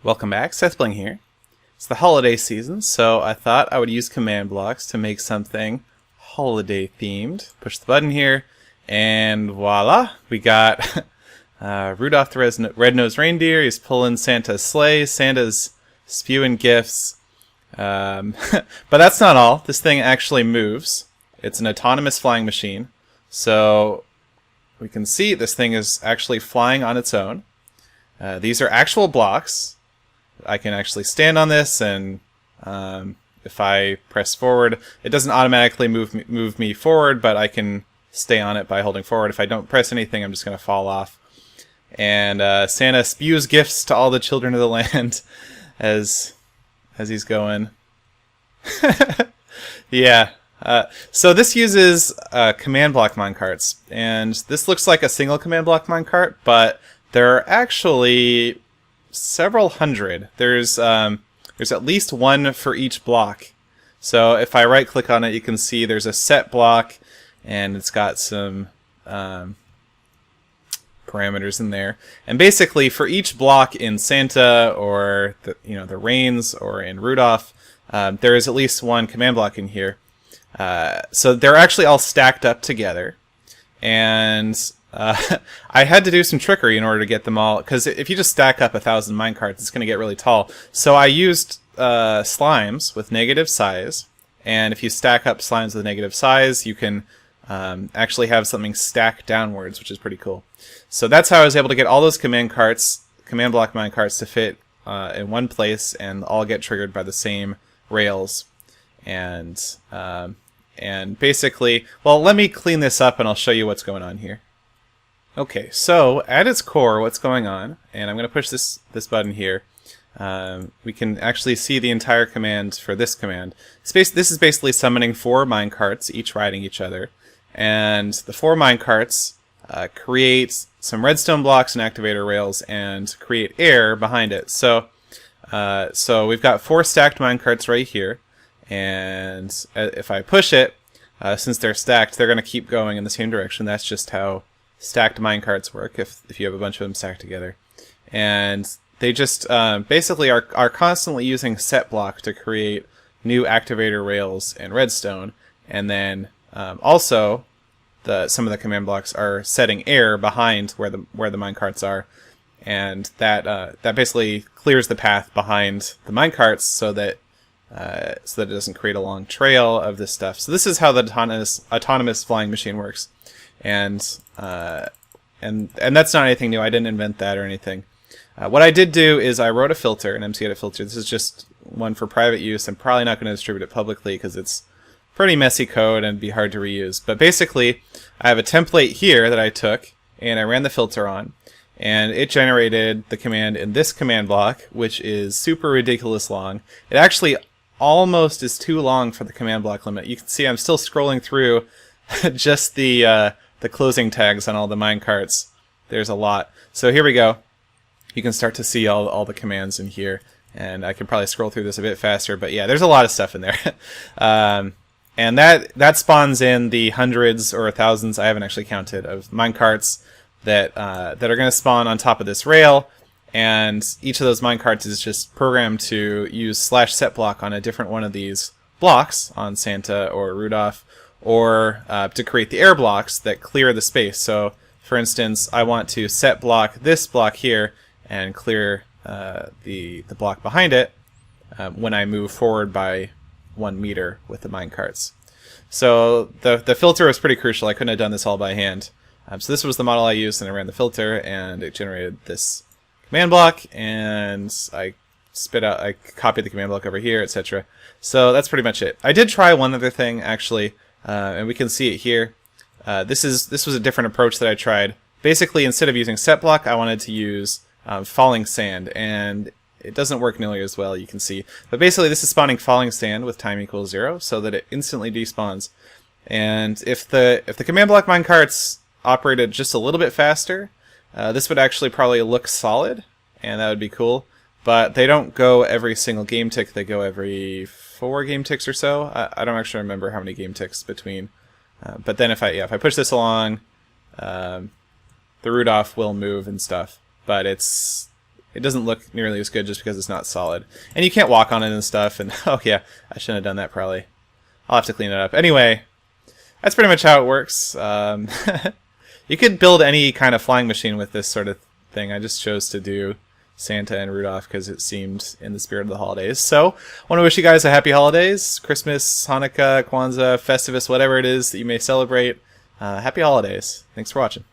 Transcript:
Welcome back, Sethbling here. It's the holiday season, so I thought I would use command blocks to make something holiday themed. Push the button here, and voila, we got Rudolph the Red-Nosed Reindeer. He's pulling Santa's sleigh. Santa's spewing gifts. But that's not all. This thing actually moves. It's an autonomous flying machine. So we can see this thing is actually flying on its own. These are actual blocks. I can actually stand on this, and if I press forward, it doesn't automatically move me forward, but I can stay on it by holding forward. If I don't press anything, I'm just going to fall off. And Santa spews gifts to all the children of the land as he's going. Yeah. So this uses command block minecarts, and this looks like a single command block minecart, but there are actually several hundred. There's at least one for each block. So if I right click on it, you can see there's a set block, and it's got some parameters in there. And basically, for each block in Santa or the Reigns or in Rudolph, there is at least one command block in here. So they're actually all stacked up together, and I had to do some trickery in order to get them all, because if you just stack up 1,000 minecarts, it's going to get really tall. So I used slimes with negative size, and if you stack up slimes with negative size, you can actually have something stack downwards, which is pretty cool. So that's how I was able to get all those command block minecarts to fit in one place and all get triggered by the same rails. And basically, well, let me clean this up and I'll show you what's going on here. Okay, so at its core, what's going on, and I'm going to push this button here, we can actually see the entire command for this command. This is basically summoning 4 minecarts, each riding each other, and the 4 minecarts create some redstone blocks and activator rails and create air behind it. So we've got 4 stacked minecarts right here, and if I push it, since they're stacked, they're going to keep going in the same direction. That's just how stacked minecarts work, if you have a bunch of them stacked together. And they just basically are constantly using set block to create new activator rails and redstone, and then also some of the command blocks are setting air behind where the minecarts are, and that basically clears the path behind the minecarts so that it doesn't create a long trail of this stuff. So this is how the autonomous flying machine works. And that's not anything new. I didn't invent that or anything. What I did do is I wrote a filter, an MCAD filter. This is just one for private use. I'm probably not going to distribute it publicly because it's pretty messy code and be hard to reuse. But basically, I have a template here that I took, and I ran the filter on, and it generated the command in this command block, which is super ridiculous long. It actually almost is too long for the command block limit. You can see I'm still scrolling through just the closing tags on all the minecarts. There's a lot. So here we go. You can start to see all the commands in here, and I can probably scroll through this a bit faster, but yeah, there's a lot of stuff in there. And that spawns in the hundreds or thousands, I haven't actually counted, of minecarts that are going to spawn on top of this rail, and each of those minecarts is just programmed to use /setBlock on a different one of these blocks on Santa or Rudolph, or to create the air blocks that clear the space. So, for instance, I want to set block this block here and clear the block behind it when I move forward by 1 meter with the minecarts. So the filter was pretty crucial. I couldn't have done this all by hand. So this was the model I used, and I ran the filter, and it generated this command block, and I copied the command block over here, etc. So that's pretty much it. I did try one other thing, actually. And we can see it here. This was a different approach that I tried. Basically, instead of using set block, I wanted to use falling sand, and it doesn't work nearly as well, you can see. But basically, this is spawning falling sand with time equals 0, so that it instantly despawns. And if the command block minecarts operated just a little bit faster, this would actually probably look solid, and that would be cool. But they don't go every single game tick. They go every 4 game ticks or so. I don't actually remember how many game ticks between. But then if I push this along, the Rudolph will move and stuff. But it's it doesn't look nearly as good just because it's not solid. And you can't walk on it and stuff, and oh yeah, I shouldn't have done that probably. I'll have to clean it up. Anyway, that's pretty much how it works. You could build any kind of flying machine with this sort of thing. I just chose to do Santa and Rudolph because it seemed in the spirit of the holidays. So, I want to wish you guys a happy holidays, Christmas, Hanukkah, Kwanzaa, Festivus, whatever it is that you may celebrate. Happy holidays. Thanks for watching.